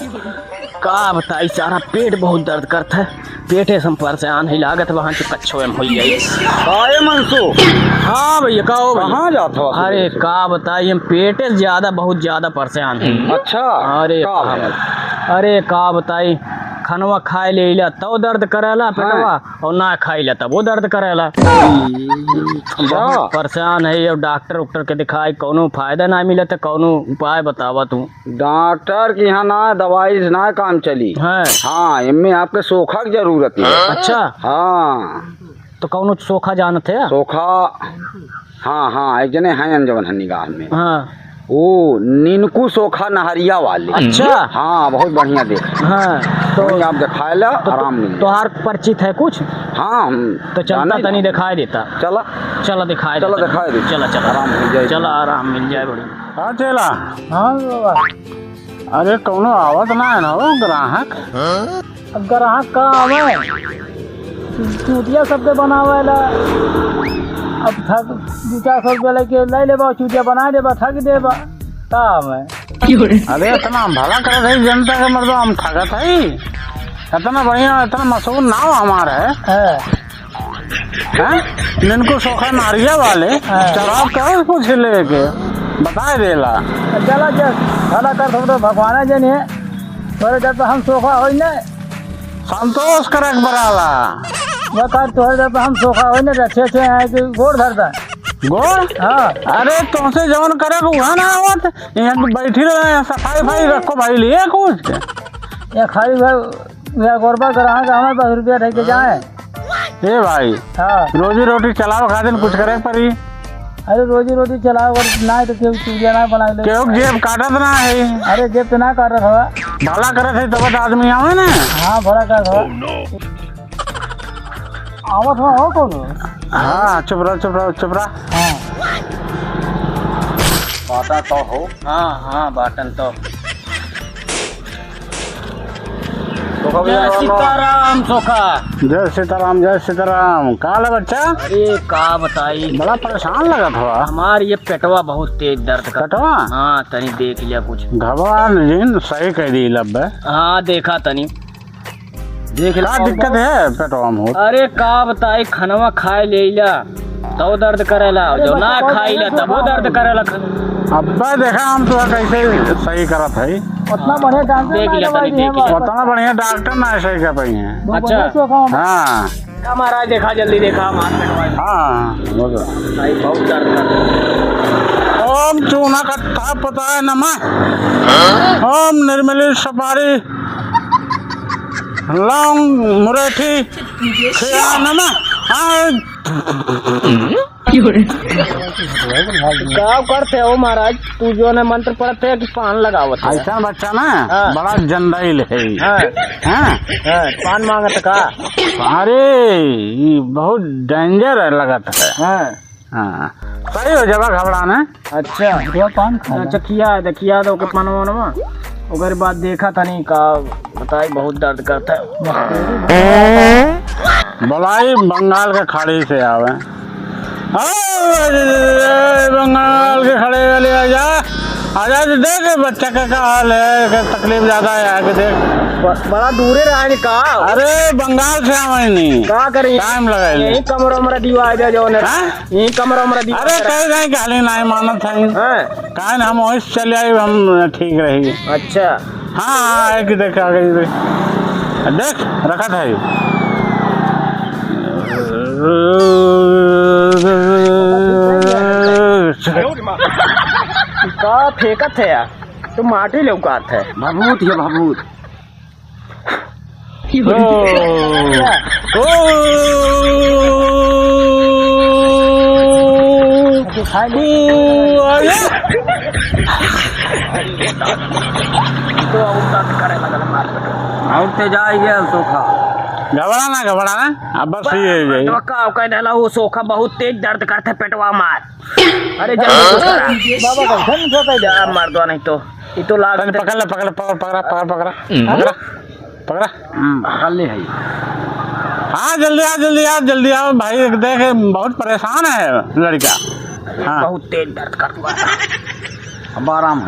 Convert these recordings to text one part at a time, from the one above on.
का बताई सारा पेट बहुत दर्द करता है। पेटे संपर से आन ही लागत वहाँ से कच्छो में हो गई। काहे मनसू? हाँ भैया कहो कहाँ जात हो? अरे का बताई हम पेटे ज्यादा बहुत ज्यादा परेशान है। अच्छा अरे का का अरे का बताई खनवा खाए ले ला तो दर्द करेला पेटवा और ना खाई ला तब वो दर्द करेला। बहुत परेशान है। अब डॉक्टर उक्टर के दिखाई कोनो फायदा ना मिला तो कोनो उपाय बतावा तू। डॉक्टर की यहाँ ना दवाई से ना काम चली है। हाँ इनमें आपके सोखा की जरूरत है। अच्छा हाँ तो कौनो सोखा जानत है? सोखा हाँ हाँ एक जने हैं अनजवन है निगाह में। हाँ वो नीनकू सोखा नहरिया वाले। अच्छा हाँ बहुत बढ़िया देख। हाँ तो आप दिखाए ला आराम मिल तोहार परिचित है कुछ? हाँ तो चलता तनी दिखाई देता। चला चला दिखाई चला दिखाई दे। चला चला आराम मिल जाए। चला आराम मिल जाए बड़ी। हाँ चला। हाँ बाबा अरे कौनो आवत ना है ना वो ग्राहक? अब ग्राहक का आवे चूतिया सबके बनावेला। अब थक 2-400 रुपया लेके ले लेबा चूतिया बना देबा थक देबा का मैं। अरे इतना भला कर रही जनता के मर्दो हम ठगत है। इतना बढ़िया इतना मशहूर नाम हमारा है। जिनको सोखा नारिया वाले शराब का कुछ लेके बता देला। चला भला कर तो भगवान जन है थोड़े जब हम सोखा हो न संतोष करक बराला वो कर थोड़े जब हम सोखा हो न अच्छे अच्छे है कि गोड़ धरता गोड़। हाँ अरे तुमसे जवन करे वहाँ ना आवत यहाँ बैठी रहे सफाई भाई रखो भाई लिए कुछ ये खाली भाई गोरबा ग्राहक हमारे 10 रुपया रह के जाए। ए भाई हाँ रोजी रोटी चलाओ खातिर कुछ करे पड़ी। अरे रोजी रोटी चलाओ ना तो क्यों चूड़िया ना बना ले। क्यों जेब काटत ना है? अरे जेब तो ना काटत हवा भला करत है तब आदमी आवे ना। हाँ भला कर हवा आवत हो कौन? हाँ चुप रहा। हाँ बाटा तो हो। हाँ बाटन तो जय सीताराम सोखा। जय सीताराम। काला बच्चा अरे का बताई बड़ा परेशान लगा था। हमार ये पेटवा बहुत तेज दर्द कर। कटवा हाँ तनी देख लिया कुछ। भगवान जी सही कह दी लब। हाँ देखा तनी देख क्या दिक्कत है पेटवा में? अरे का बताई खनवा खाए ले ला तो दर्द करेला जो ना खाई ला तब वो दर्द करेला। अब्बा देखा हम तो कैसे सही करत है। उतना बढ़िया डॉक्टर देख लिया उतना बढ़िया डॉक्टर ना सही कर पाई है। अच्छा हाँ महाराज देखा जल्दी देखा हमारे पेटवा। हाँ बहुत दर्द कर। ओम चूना कट्टा पता है नमः। ओम निर्मली सपारी लौंग मुरेठी खिया नमः। गाँव करते हो महाराज तू जो ने मंत्र पढ़ते है कि पान लगावत है। ऐसा बच्चा ना बड़ा जंदाइल है। पान मांगत का? अरे ये बहुत डेंजर लगता है। हाँ सही हो जावा घबराना। अच्छा पान खा। अच्छा किया दो के पान वानवा ओकर बाद देखा था नहीं का बताई बहुत दर्द करता है। बलाई बंगाल के खाड़ी से आवे। बंगाल के खड़े वाले आजा देख बच्चा का हाल है तकलीफ ज्यादा है आगे देख। बड़ा दूरे रहा का? अरे बंगाल से आवे नहीं का करें टाइम लगा यही कमरा मरा दीवा दे जो यही कमरा मरा दीवा। अरे कहीं गाली नहीं मानत है कहीं हम वहीं चले आए हम ठीक रही। अच्छा हाँ एक देख आ गई देख रखा था का फेंकत है यार तो माटी लौकात है। भभूत है भभूत। तो जाएगा सोखा घबराना अब बस ये वो सोखा बहुत तेज दर्द करता पेटवा मार। अरे जल्दी बाबा मार दो नहीं तो ये तो लाग पकड़ा खाली है। हाँ जल्दी आओ भाई देख बहुत परेशान है लड़का। हाँ बहुत तेज दर्द करता है। अब आराम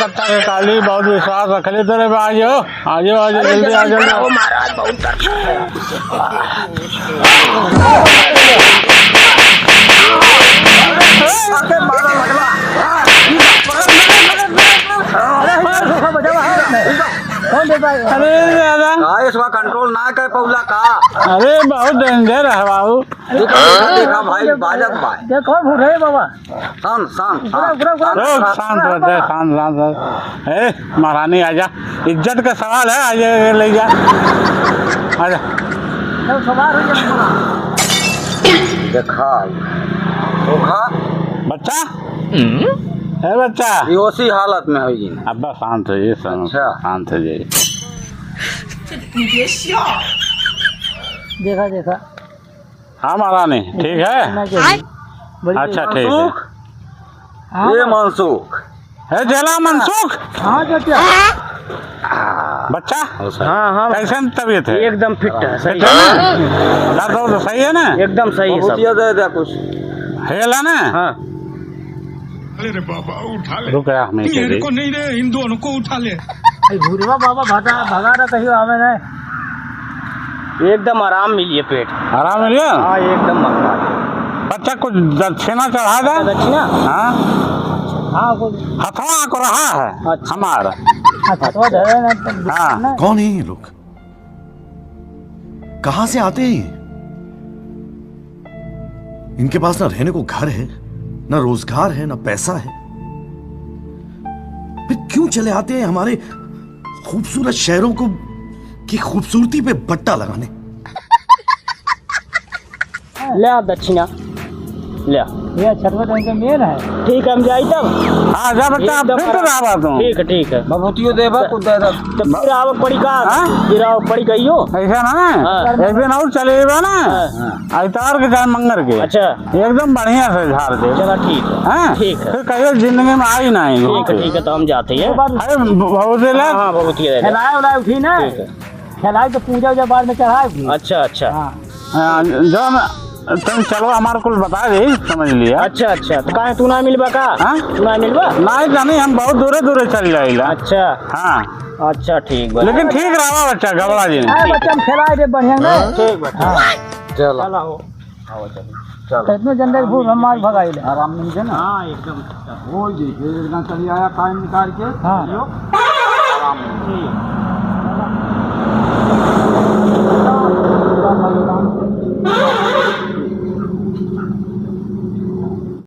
कलकत्ता के काली बहुत विश्वास रख ले तेरे पे। आज जल्दी आ जाओ महाराज बहुत कौन देता है? अरे दादा इसका कंट्रोल ना कर पौला का। अरे बहुत डेंजर है बाबू। देखा भाई बाजत भाई ये कौन फूट है बाबा? शांत शांत शांत रहते शांत। ए महारानी आजा, इज्जत का सवाल है, आजा ले जा आजा। सब सवार हो गया। देखा धोखा बच्चा है बच्चा ये उसी हालत में होगी ना। अब्बा शांत हो जाइए अच्छा। शांत हो जाइए। देखा देखा हाँ महारानी ठीक है। बड़ी अच्छा ठीक है। मनसुख हाँ ये मनसुख है जेला मनसुख। हाँ चाचा बच्चा हाँ हाँ कैसे तबीयत है? एकदम फिट है, सही ठीक है ना? दर्द वर्द सही है ना? एकदम सही है बहुत सब। दे दे कुछ हेला ना? हाँ अरे बाबा उठा ले, रुक जा मैं मेरे को नहीं रे, इन दोनों को उठा ले। भूरवा बाबा भगा रहा कहीं आवे ना। एकदम आराम मिलिए पेट। आराम मिल गया? हाँ एकदम मंगा बच्चा कुछ दक्षिणा चढ़ा दे। दक्षिणा। हाँ हाँ कुछ हथवा को रहा है हमारा। अच्छा तो धरे ना। हाँ कौन है ये लोग? कहां से आते हैं ये? इनके पास ना रहने को घर है, ना रोजगार है, ना पैसा है, फिर क्यों चले आते हैं हमारे खूबसूरत शहरों को की खूबसूरती पे बट्टा लगाने? ले आ दक्षिणा ले आ। ये छठवा दिन का मेल है। ठीक है हम जाई तब। हाँ जा बच्चा एकदम फिर आराम। रहा तुम। ठीक है भभूतियो देबा कुछ दे दे। तो फिर आवक पड़ी का? हाँ? फिर आवक पड़ी गई हो। ऐसा ना हाँ। एक दिन और चलेगा ना इतार के चाहे मंगर के अच्छा एकदम बढ़िया से झाड़ दे। चला ठीक है। हाँ? ठीक है। फिर कहियो जिंदगी में आई नहीं। ठीक है तो हम जाते हैं। अरे बहुत हाँ हाँ बहुत ही है। खिलाए उलाए उठी ना। ठीक है। खिलाए तो पूजा उजा बाद में चढ़ाए। अच्छा हाँ जो तुम चलो हमारे को बता दे समझ लिया। अच्छा तो कहा तू ना मिलबा का? हाँ? तू ना मिलबा? नहीं जानी हम बहुत दूरे चल जाएगा। अच्छा हाँ अच्छा ठीक बा। लेकिन ठीक रहा बच्चा घबरा जी अरे बच्चा हम खिलाए दे बढ़िया ना। ठीक बा। चलो चला हो। कितने जन भूल हम मार भगाई ले। आराम मिल जाए ना। हाँ एकदम। वो जी फिर चली आया टाइम निकाल के। हाँ आराम मिल ठीक।